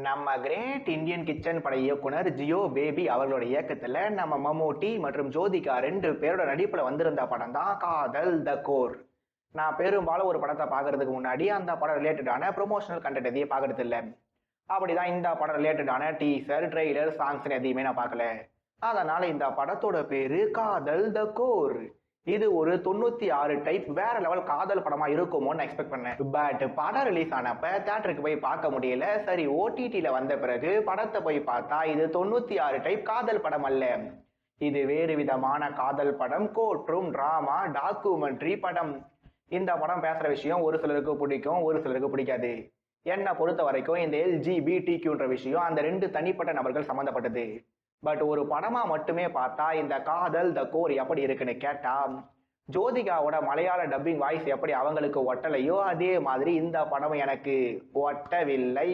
நம்ம great Indian kitchen பட இயக்குனர் ஜியோ பேபி அவர்களோட இயக்கத்துல நம்ம மம்மூட்டி மற்றும் ஜோதிகா 2 பேரோட நடிப்புல வந்திருந்த படம் தான் காதல் த கோர். நான் பெரும்பாலும் ஒரு படத்தை பார்க்கறதுக்கு முன்னாடி அந்த படம் ரிலேட்டடான ப்ரொமோஷனல் கண்டென்ட் எதையும் பார்க்கறது இல்லை. அப்படிதான் இந்த படம் ரிலேட்டடான டீசர், ட்ரெய்லர், சாங்ஸ் எதையுமே நான் பார்க்கல. அதனால இந்த படத்தோட பேரு காதல் த கோர். இது ஒரு 96 டைப் வேற லெவல் காதல் படமா இருக்குமோன்னு எக்ஸ்பெக்ட் பண்ணேன். பட் படம் ரிலீஸ் ஆனப்ப தியேட்டருக்கு போய் பார்க்க முடியல. சரி, ஓடிடியில வந்த பிறகு படத்தை போய் பார்த்தா இது 96 டைப் காதல் படம் அல்ல. இது வேறு விதமான காதல் படம், கோர்ட்ரூம் டிராமா, டாக்குமெண்ட்ரி படம். இந்த படம் பேசுற விஷயம் ஒரு சிலருக்கு பிடிக்கும், ஒரு சிலருக்கு பிடிக்காது. என்னை பொறுத்த வரைக்கும் இந்த LGBTQன்ற விஷயம் அந்த 2 தனிப்பட்ட நபர்கள் சம்பந்தப்பட்டது. பட் ஒரு படமா மட்டுமே பார்த்தா இந்த காதல் த கோர் எப்படி இருக்குன்னு கேட்டா, ஜோதிகாவோட மலையாள டப்பிங் வாய்ஸ் எப்படி அவங்களுக்கு ஒட்டலையோ அதே மாதிரி இந்த படம் எனக்கு ஒட்டவில்லை.